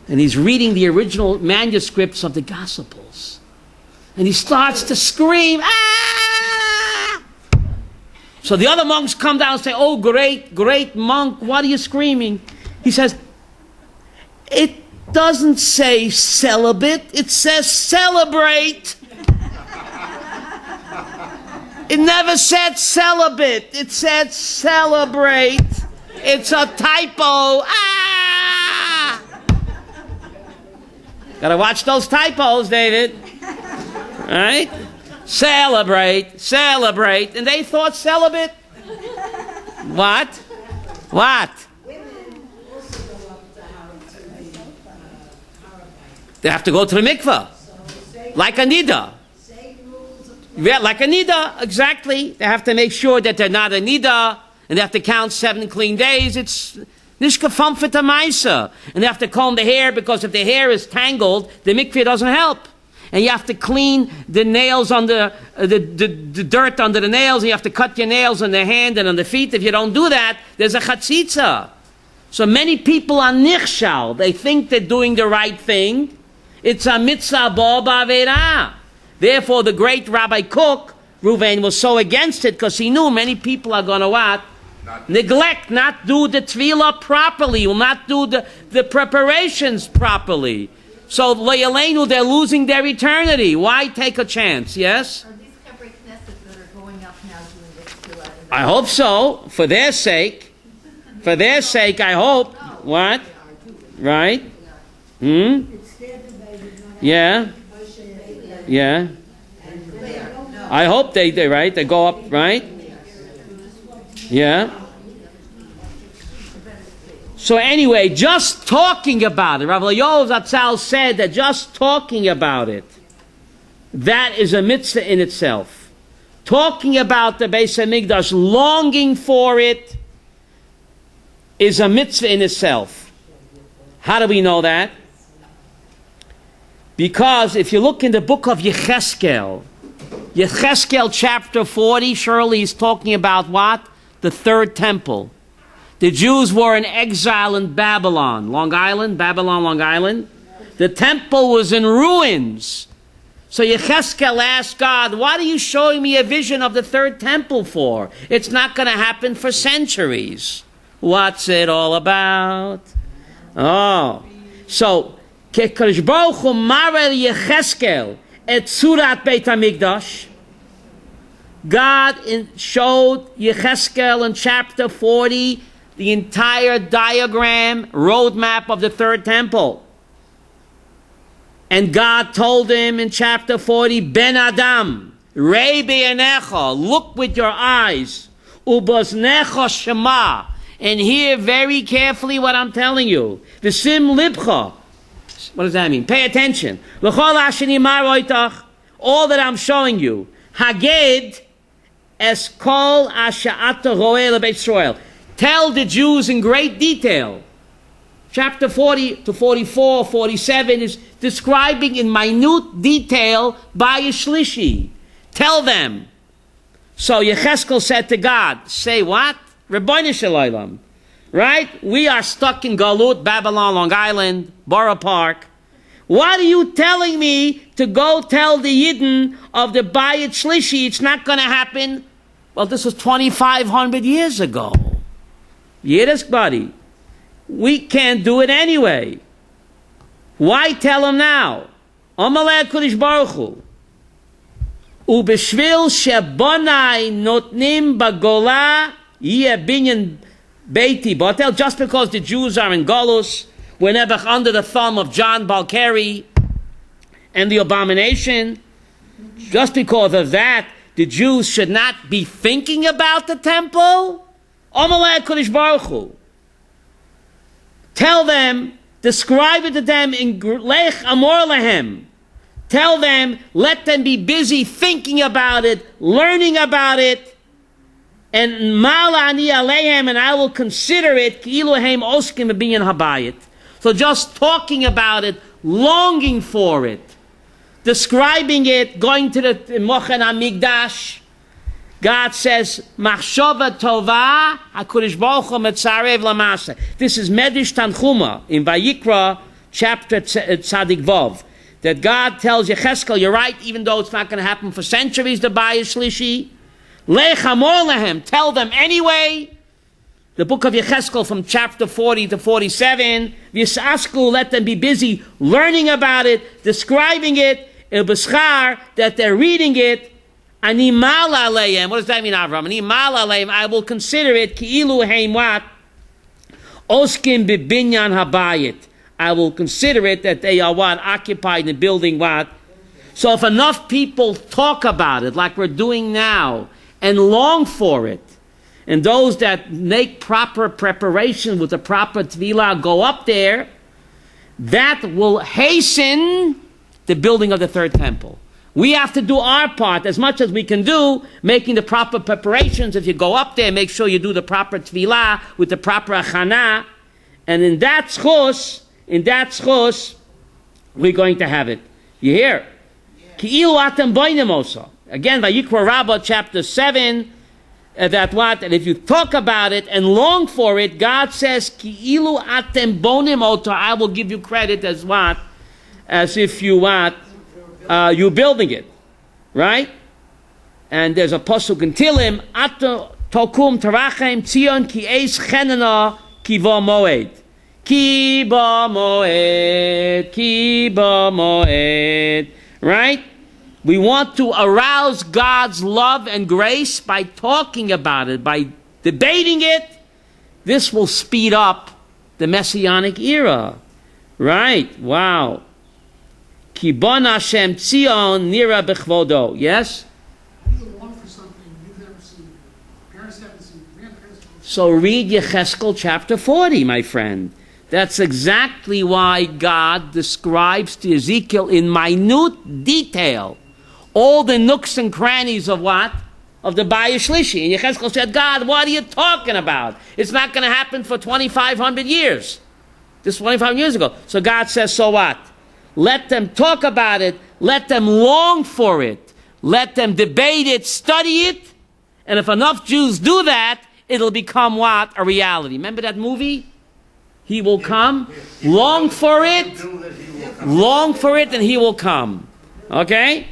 And he's reading the original manuscripts of the Gospels. And he starts to scream, ah! So the other monks come down and say, oh, great monk, what are you screaming? He says, it doesn't say celibate, it says celebrate. It never said celibate, it said celebrate. It's a typo. Ah! Gotta watch those typos, David. All right? Celebrate. And they thought celibate. What? Women also go up to Harabite. They have to go to the mikveh. Like a nida. Same rules apply. Yeah, like a nida, exactly. They have to make sure that they're not a nida, and they have to count 7 clean days. It's nishka famfita maisa. And they have to comb the hair, because if the hair is tangled, the mikveh doesn't help. And you have to clean the nails on the dirt under the nails, and you have to cut your nails on the hand and on the feet. If you don't do that, there's a chatzitza. So many people are nichshal. They think they're doing the right thing. It's a mitzvah bo ba'aveirah. Therefore, the great Rabbi Kook, Reuven, was so against it, because he knew many people are going to what? Neglect, not do the tefillah properly, will not do the preparations properly. So, Le'aleinu, they're losing their eternity. Why take a chance, yes? Are these Hebrew Knesset that are going up now doing this tefillah? I hope so, for their sake. For their sake, I hope. What? Right? Yeah. Yeah. I hope they right? They go up, right? Yeah. So anyway, just talking about it, Rav Yoel Zatzal said that just talking about it, that is a mitzvah in itself. Talking about the Beis HaMikdash, longing for it, is a mitzvah in itself. How do we know that? Because if you look in the book of Yecheskel chapter 40, surely he's talking about what? The third temple. The Jews were in exile in Babylon. Long Island. The temple was in ruins. So Yecheskel asked God, what are you showing me a vision of the third temple for? It's not going to happen for centuries. What's it all about? Oh. So, Kekarish Baruch Hu Marel Yecheskel et Surat Beit HaMikdash. God showed Yecheskel in chapter 40 the entire diagram, roadmap of the third temple. And God told him in chapter 40, Ben Adam, Rei be'enecha, look with your eyes, uboznecha shema, and hear very carefully what I'm telling you. V'sim libcha, what does that mean? Pay attention. L'chol hasheni maroitach, all that I'm showing you. Haged es kol asha'ata ro'eh leBeit Yisrael. Tell the Jews in great detail. Chapter 40 to 44, 47 is describing in minute detail by a shlishi. Tell them. So Yecheskel said to God, say what? Rebbeinu Shalom. Right? We are stuck in Galut, Babylon, Long Island, Borough Park. What are you telling me to go tell the Yidden of the Bayit Shlishi? It's not going to happen. Well, this was 2,500 years ago. Yiddish buddy. We can't do it anyway. Why tell him now? Amalei Kodesh Baruch Hu. Ubeshvil shebonai notnim bagola yeh binyan beiti. But just because the Jews are in Golus, we're never under the thumb of John Balkari and the abomination. Just because of that, the Jews should not be thinking about the temple. Amalei Kodesh Baruch Hu. Tell them, describe it to them in Lech Amor Lehem. Tell them, let them be busy thinking about it, learning about it, and malani alehem, and I will consider it ki'iluhem oskim b'binyan habayit. So just talking about it, longing for it, describing it, going to the Mochen HaMikdash. God says, Machshava Tova, HaKadosh Baruch Hu Metzarev Lamasa. This is Medrash Tanchuma in Vayikra, chapter Tzadik Vov. That God tells Yecheskel, you're right, even though it's not going to happen for centuries, the Bayis Shlishi. Lech Amor Lehem, tell them anyway. The book of Yecheskel from chapter 40 to 47. V'yisasku, let them be busy learning about it, describing it, B'schar, that they're reading it. Ani mal aleim. What does that mean, Avram? Ani mal aleim. I will consider it ki'ilu heim what? Oskim b'binyan habayit. I will consider it that they are what? Occupied in building what? So if enough people talk about it like we're doing now and long for it, and those that make proper preparation with the proper tefillah go up there, that will hasten the building of the third temple. We have to do our part as much as we can do, making the proper preparations. If you go up there, make sure you do the proper tefillah with the proper achana. And in that schus, we're going to have it. You hear? Ki'ilu atem boinem also. Again, Vayikra Rabbah, chapter 7, that what? And if you talk about it and long for it, God says, Ki'ilu atem bonim oto, I will give you credit as what? As if you what? You're building it, right? And there's a pasuk in Tilim, Ato tokum tarachem tzion ki eis chenana kiva moed. Kiba moed. Right? We want to arouse God's love and grace by talking about it, by debating it. This will speed up the Messianic era. Right? Wow. Kibon Hashem Tzion Nira Bechvodo. Yes? How do you long for something you've never seen? Parents haven't seen. Grandparents haven't seen. So read Yecheskel chapter 40, my friend. That's exactly why God describes to Ezekiel in minute detail all the nooks and crannies of what? Of the Bayis Shlishi. And Yecheskel said, God, what are you talking about? It's not going to happen for 2,500 years. This is 25 years ago. So God says, so what? Let them talk about it. Let them long for it. Let them debate it, study it. And if enough Jews do that, it'll become what? A reality. Remember that movie? He will come. Long for it. Long for it and he will come. Okay?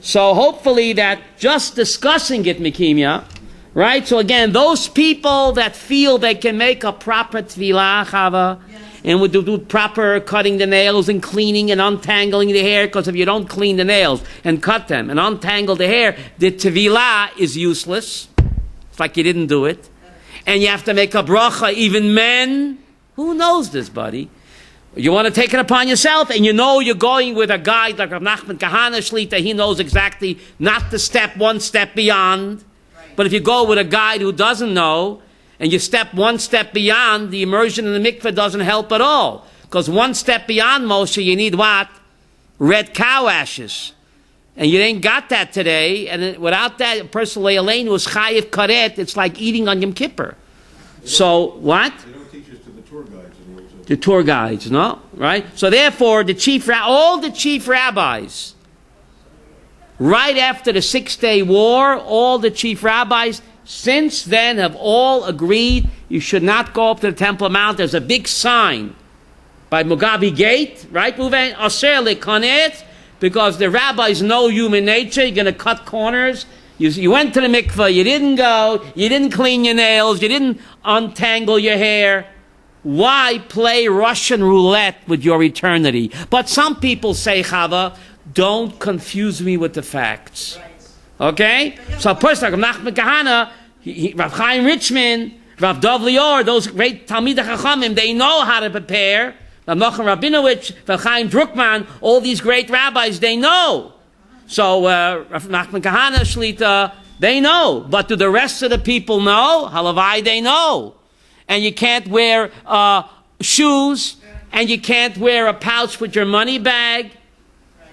So hopefully that just discussing it, Mikimya, right? So again, those people that feel they can make a proper tefillah, Chava, and would do proper cutting the nails and cleaning and untangling the hair, because if you don't clean the nails and cut them and untangle the hair, the tefillah is useless. It's like you didn't do it. And you have to make a bracha, even men. Who knows this, buddy? You want to take it upon yourself, and you know you're going with a guide like Rav Nachman Kahana Shlita. He knows exactly not to step one step beyond. But if you go with a guide who doesn't know, and you step one step beyond, the immersion in the mikveh doesn't help at all. Because one step beyond Moshe, you need what? Red cow ashes. And you ain't got that today. And without that, a person le'aleinu was chayiv karet. It's like eating on Yom Kippur. So, what? They don't teach us to the tour guides. The tour guides, no? Right? So therefore, all the chief rabbis, right after the 6-day war, all the chief rabbis, since then have all agreed you should not go up to the Temple Mount. There's a big sign by Mugabe Gate, right? Because the rabbis know human nature. You're going to cut corners. You went to the mikveh, you didn't go, you didn't clean your nails, you didn't untangle your hair. Why play Russian roulette with your eternity? But some people say, Chava, don't confuse me with the facts. Okay? So a person like Rav Nachman Kahana, Rav Chaim Richman, Rav Dov Lior, those great Talmidei Chachamim, they know how to prepare. Rav Nachman Rabinowitz, Rav Chaim Druckman, all these great rabbis, they know. So Rav Nachman Kahana Shlita, they know. But do the rest of the people know? Halavai, they know. And you can't wear shoes, and you can't wear a pouch with your money bag.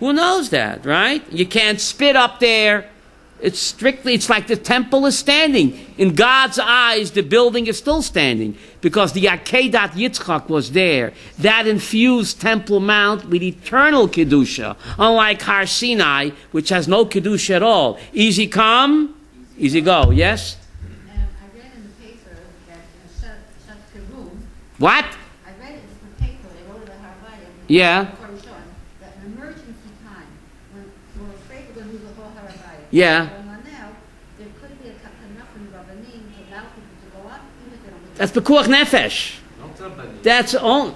Who knows that, right? You can't spit up there. It's like the temple is standing. In God's eyes, the building is still standing because the Akedat Yitzchak was there. That infused Temple Mount with eternal Kedusha, unlike Har Sinai, which has no Kedusha at all. Easy come, easy go, yes? I read in the paper that in such a room, What? I read it in the paper, they wrote it at Harvard. Yeah. That an emergency time, when we're afraid we're going to lose the whole Harvard. Yeah. Going on now, there could be enough in Rabbanim to allow people to go up, even if they don't. That's Pekuach Nefesh. That's all.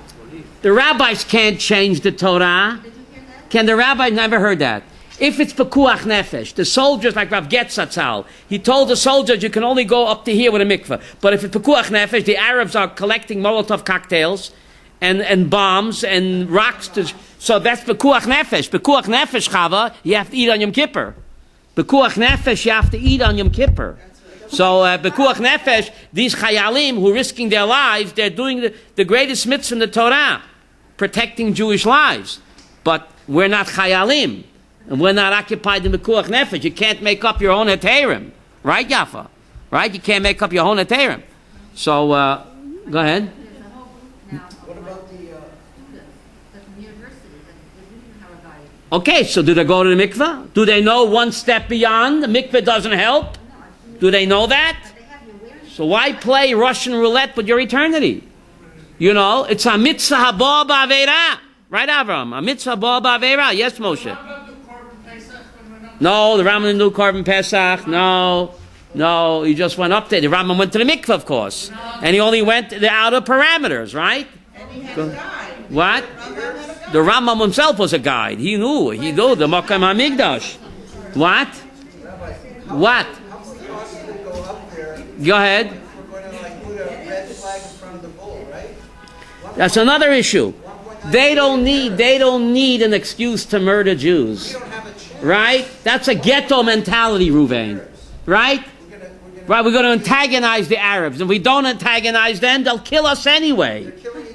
The rabbis can't change the Torah. Did you hear that? Can the rabbi? Never heard that. If it's Pekuach Nefesh, the soldiers like Rav Getzatzal, he told the soldiers you can only go up to here with a mikveh. But if it's Pekuach Nefesh, the Arabs are collecting Molotov cocktails and bombs and rocks. So that's Pekuach Nefesh. Pekuach Nefesh, Chava, you have to eat on Yom Kippur. Pekuach Nefesh, you have to eat on Yom Kippur. So Pekuach Nefesh, these Chayalim who are risking their lives, they're doing the greatest mitzvah in the Torah, protecting Jewish lives. But we're not Chayalim. And we're not occupied in the Pekuach Nefesh. You can't make up your own Heterim. Right, Yafa? Right? You can't make up your own Heterim. So, go ahead. There's a whole group now. What about the, From universities, and they're using Harvard. Okay, so do they go to the mikveh? Do they know one step beyond? The mikveh doesn't help? Do they know that? They have the awareness. So why play Russian roulette with your eternity? You know, it's a mitzvah haba ba'aveira. Right, Avram? A mitzvah haba ba'aveira. Yes, Moshe? No, the Rambam didn't do Korban Pesach. No, he just went up there. The Rambam went to the mikveh, of course. And he only went the outer parameters, right? And he had a guide. What? Rambam had a guide. The Rambam himself was a guide. He knew the Makam HaMikdash. What? What? how can we possibly go up there Go ahead. if we're going to like put a red flag in front of the bull, right? That's another issue. They don't need an excuse to murder Jews. We don't have a chance. Right? That's a ghetto mentality, Ruvain. Right? Right, we're going to antagonize the Arabs. If we don't antagonize them, they'll kill us anyway.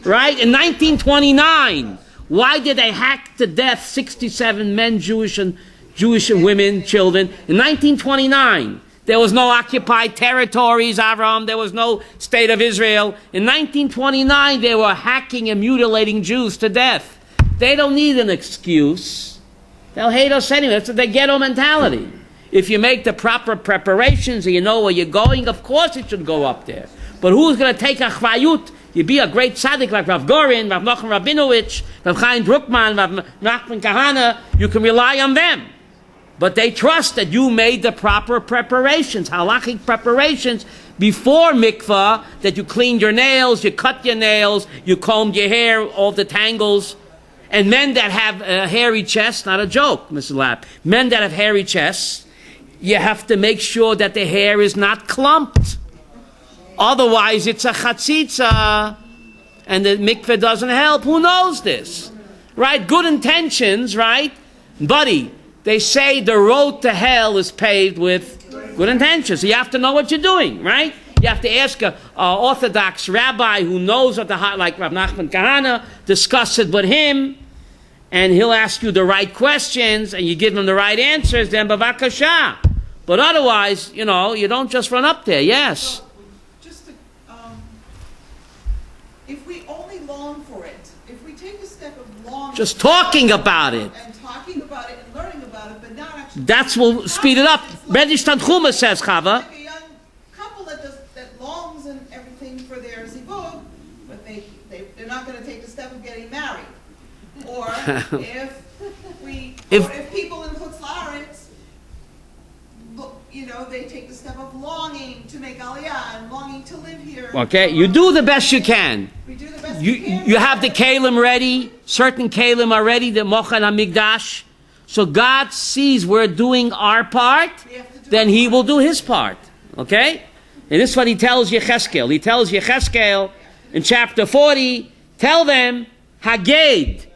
Right? In 1929, why did they hack to death 67 men, Jewish and women, children? In 1929, there was no occupied territories, Avram. There was no state of Israel. In 1929, they were hacking and mutilating Jews to death. They don't need an excuse. They'll hate us anyway. That's the ghetto mentality. If you make the proper preparations and you know where you're going, of course it should go up there. But who's going to take a chvayut? You be a great tzaddik like Rav Gorin, Rav Nachman Rabinovich, Rav Chaim Druckmann, Rav Nachman Kahana. You can rely on them. But they trust that you made the proper preparations, halachic preparations, before mikvah, that you cleaned your nails, you cut your nails, you combed your hair, all the tangles. And men that have a hairy chest, not a joke, Mr. Lapp, men that have hairy chests, you have to make sure that the hair is not clumped. Otherwise, it's a chatzitza, and the mikveh doesn't help. Who knows this? Right? Good intentions, right? Buddy, they say the road to hell is paved with good intentions. So you have to know what you're doing, right? You have to ask an Orthodox rabbi who knows what like Rav Nachman Kahana, discuss it with him, and he'll ask you the right questions, and you give him the right answers, then bavakasha. But otherwise, you don't just run up there. Yes. So, just to, if we only long for it, if we take a step of longing, Just talking about it. and talking about it and learning about it, but not actually. That's will speed it up. Reddish Tanchuma says, Chava. Like a young couple that longs and everything for their zivug, but they're not going to take the step of getting married. Or if people in Chutz La'aretz, they take the step of longing to make aliyah and longing to live here. Okay, you do the best you can. We do the best we can. You have the kalim ready. Certain kalim are ready, the Mochan HaMikdash. So God sees we're doing our part, then He will do His part. Okay? And this is what He tells Yecheskel. He tells Yecheskel in chapter 40, tell them, Haged,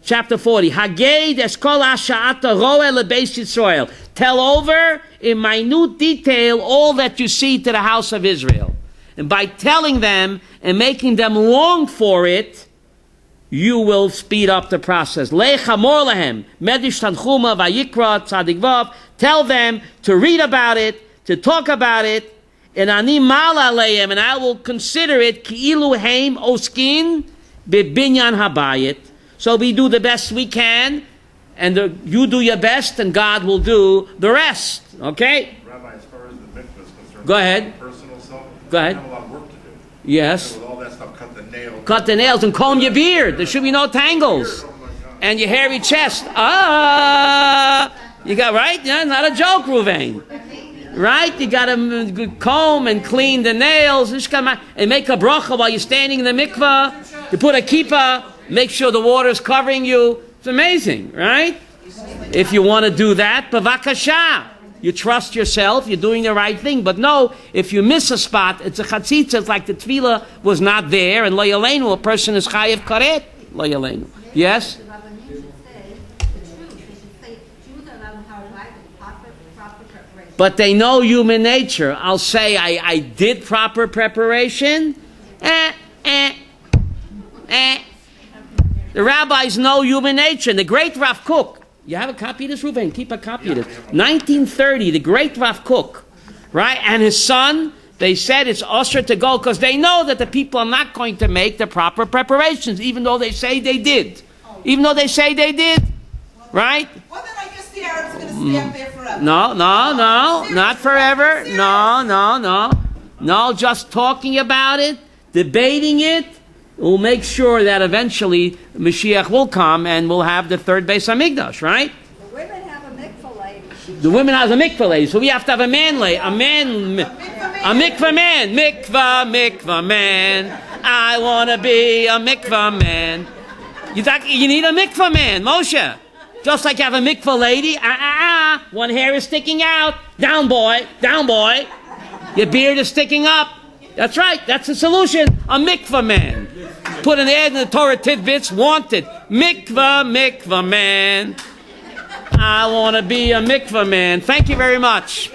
chapter 40, Haged eskol ha'sha'ata ro'eh lebeis Yisrael. Tell over in minute detail all that you see to the house of Israel. And by telling them and making them long for it, you will speed up the process. Lechamor lahem, medish tanchuma vayikra tzadik vav. Tell them to read about it, to talk about it, and ani mala aleim, and I will consider it ki'ilu heim oskin bebinyan habayit. So we do the best we can, and you do your best, and God will do the rest. Okay? Rabbi, as far as the mikvah is concerned, Go ahead. personal self, Go ahead. you have a lot of work to do. Yes. With all that stuff, cut the nails. Cut the nails and comb your beard. There should be no tangles. Oh my God. And your hairy chest. You got, right? Yeah, not a joke, Ruvain. Right? You got to comb and clean the nails and make a bracha while you're standing in the mikvah. You put a kippah, make sure the water's covering you. It's amazing, right? If you want to do that, bavakasha. You trust yourself, you're doing the right thing. But no, if you miss a spot, it's a chatzitza, it's like the tefillah was not there, and lo yaleinu, a person is chayiv karet, lo yaleinu. Yes? The Rabbanim should say the truth. They should say Jews are allowed how to write with proper preparation. But they know human nature. I'll say I did proper preparation. The rabbis know human nature. And the great Rav Kook, you have a copy of this, Ruben? Keep a copy of this. 1930, the great Rav Kook, right? And his son, they said it's usher to go because they know that the people are not going to make the proper preparations, even though they say they did. Even though they say they did, right? Well, then I guess the Arab's going to stay up there forever. No, not forever. No, just talking about it, debating it, will make sure that eventually Mashiach will come and we'll have the third Beis Hamikdash, right? The women have a mikvah lady. The women have a mikvah lady, so we have to have a mikvah man. Mikvah man. I want to be a mikvah man. You need a mikvah man, Moshe. Just like you have a mikvah lady, one hair is sticking out. Down boy. Your beard is sticking up. That's right, that's the solution. A mikvah man. Put an ad in the Torah tidbits, wanted. Mikvah man. I want to be a mikvah man. Thank you very much.